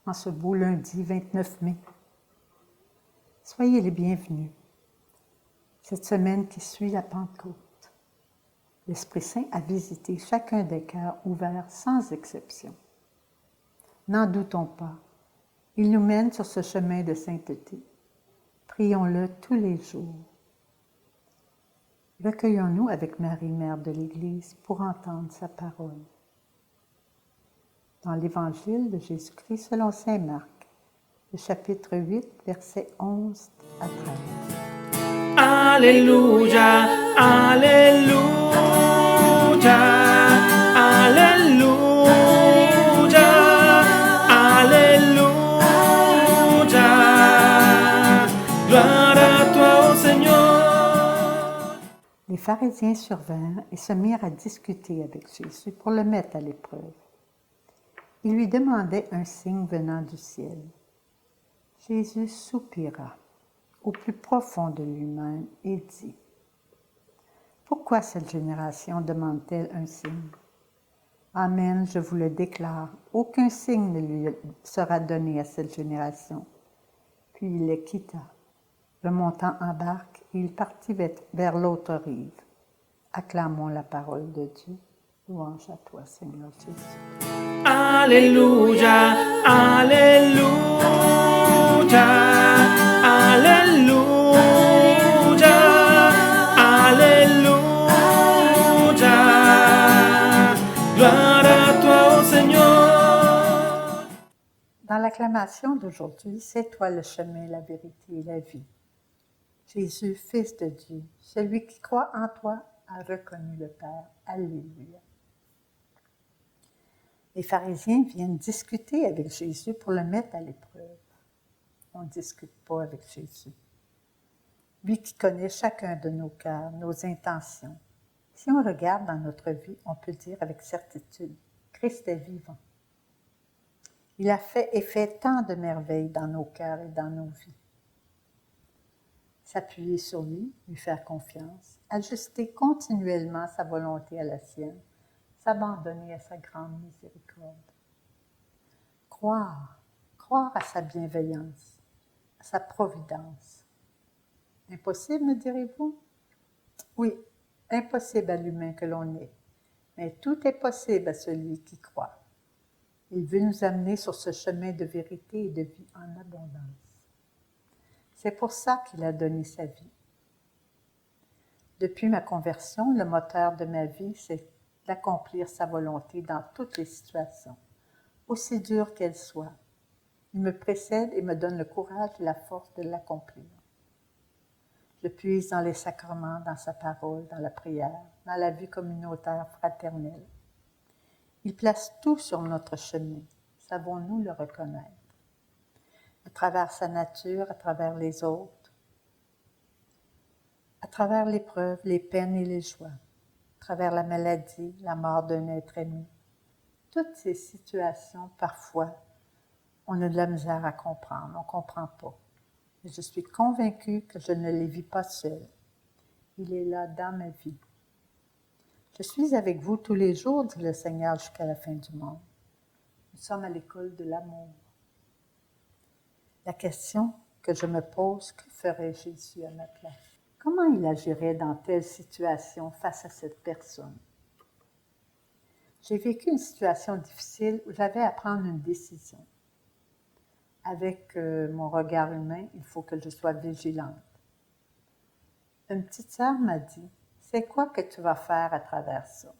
en ce beau lundi 29 mai. Soyez les bienvenus. Cette semaine qui suit la Pentecôte, l'Esprit Saint a visité chacun des cœurs ouverts sans exception. N'en doutons pas, il nous mène sur ce chemin de sainteté. Prions-le tous les jours. Recueillons-nous avec Marie, Mère de l'Église, pour entendre sa parole. Dans l'Évangile de Jésus-Christ selon saint Marc, le chapitre 8, versets 11 à 13. Alléluia, Alléluia, Alléluia, Alléluia. Gloire à toi, ô Seigneur. Les pharisiens survinrent et se mirent à discuter avec Jésus pour le mettre à l'épreuve. Ils lui demandaient un signe venant du ciel. Jésus soupira au plus profond de lui-même et dit : « Pourquoi cette génération demande-t-elle un signe ? Amen, je vous le déclare, aucun signe ne lui sera donné à cette génération. » Puis il les quitta. Remontant en barque, il partit vers l'autre rive. Acclamons la parole de Dieu. Louange à toi, Seigneur Jésus. Alléluia, Alléluia, Alléluia, Alléluia. Gloire à toi, ô Seigneur. Dans l'acclamation d'aujourd'hui, c'est toi le chemin, la vérité et la vie. Jésus, Fils de Dieu, celui qui croit en toi a reconnu le Père. Alléluia. Les pharisiens viennent discuter avec Jésus pour le mettre à l'épreuve. On ne discute pas avec Jésus. Lui qui connaît chacun de nos cœurs, nos intentions. Si on regarde dans notre vie, on peut dire avec certitude, Christ est vivant. Il a fait et fait tant de merveilles dans nos cœurs et dans nos vies. S'appuyer sur lui, lui faire confiance, ajuster continuellement sa volonté à la sienne, s'abandonner à sa grande miséricorde. Croire à sa bienveillance, à sa providence. Impossible, me direz-vous? Oui, impossible à l'humain que l'on est, mais tout est possible à celui qui croit. Il veut nous amener sur ce chemin de vérité et de vie en abondance. C'est pour ça qu'il a donné sa vie. Depuis ma conversion, le moteur de ma vie, c'est d'accomplir sa volonté dans toutes les situations, aussi dures qu'elles soient. Il me précède et me donne le courage et la force de l'accomplir. Je puise dans les sacrements, dans sa parole, dans la prière, dans la vie communautaire fraternelle. Il place tout sur notre chemin. Savons-nous le reconnaître? À travers sa nature, à travers les autres, à travers l'épreuve, les peines et les joies, à travers la maladie, la mort d'un être aimé. Toutes ces situations, parfois, on a de la misère à comprendre, on ne comprend pas. Mais je suis convaincue que je ne les vis pas seule. Il est là dans ma vie. Je suis avec vous tous les jours, dit le Seigneur, jusqu'à la fin du monde. Nous sommes à l'école de l'amour. La question que je me pose, que ferait Jésus à ma place? Comment il agirait dans telle situation face à cette personne? J'ai vécu une situation difficile où j'avais à prendre une décision. Avec mon regard humain, il faut que je sois vigilante. Une petite sœur m'a dit, « C'est quoi que tu vas faire à travers ça? »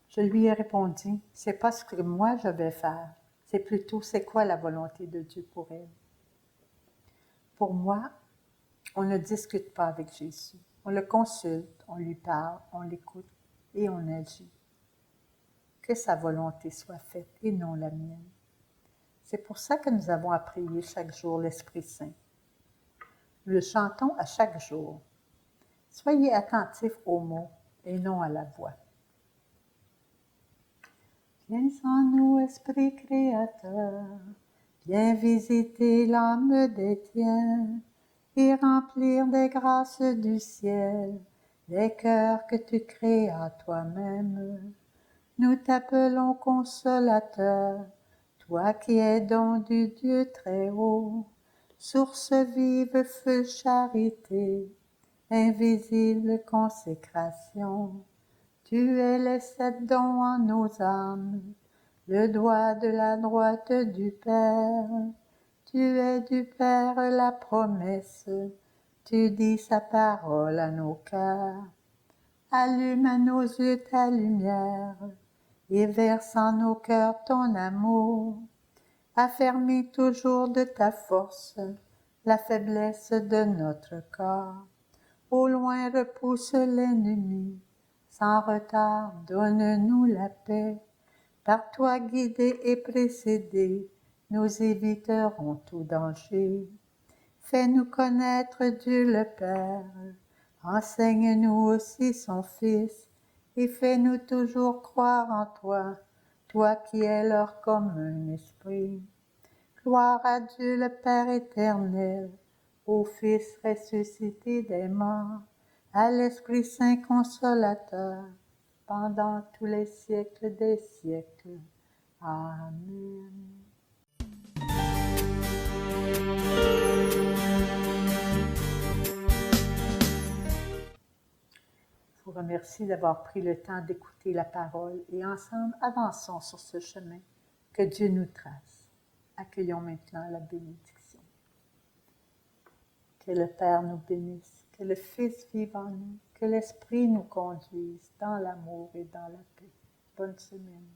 Je lui ai répondu, « C'est pas ce que moi je vais faire, c'est plutôt c'est quoi la volonté de Dieu pour elle. » Pour moi, on ne discute pas avec Jésus. On le consulte, on lui parle, on l'écoute et on agit. Que sa volonté soit faite et non la mienne. C'est pour ça que nous avons à prier chaque jour l'Esprit Saint. Nous le chantons à chaque jour. Soyez attentifs aux mots et non à la voix. Viens en nous, Esprit Créateur, viens visiter l'âme des tiens et remplir des grâces du ciel les cœurs que tu créas toi-même. Nous t'appelons consolateur, Toi qui es don du Dieu très haut, source vive, feu, charité, invisible consécration, tu es les 7 dons en nos âmes, le doigt de la droite du Père. Tu es du Père la promesse, tu dis sa parole à nos cœurs. Allume à nos yeux ta lumière et verse en nos cœurs ton amour. Affermis toujours de ta force la faiblesse de notre corps. Au loin repousse l'ennemi, sans retard donne-nous la paix. Par toi guidés et précédés, nous éviterons tout danger. Fais-nous connaître Dieu le Père, enseigne-nous aussi son Fils, et fais-nous toujours croire en toi, toi qui es leur commun esprit. Gloire à Dieu le Père éternel, au Fils ressuscité des morts, à l'Esprit Saint consolateur, pendant tous les siècles des siècles. Amen. Je vous remercie d'avoir pris le temps d'écouter la parole et ensemble avançons sur ce chemin que Dieu nous trace. Accueillons maintenant la bénédiction. Que le Père nous bénisse, que le Fils vive en nous, que l'Esprit nous conduise dans l'amour et dans la paix. Bonne semaine.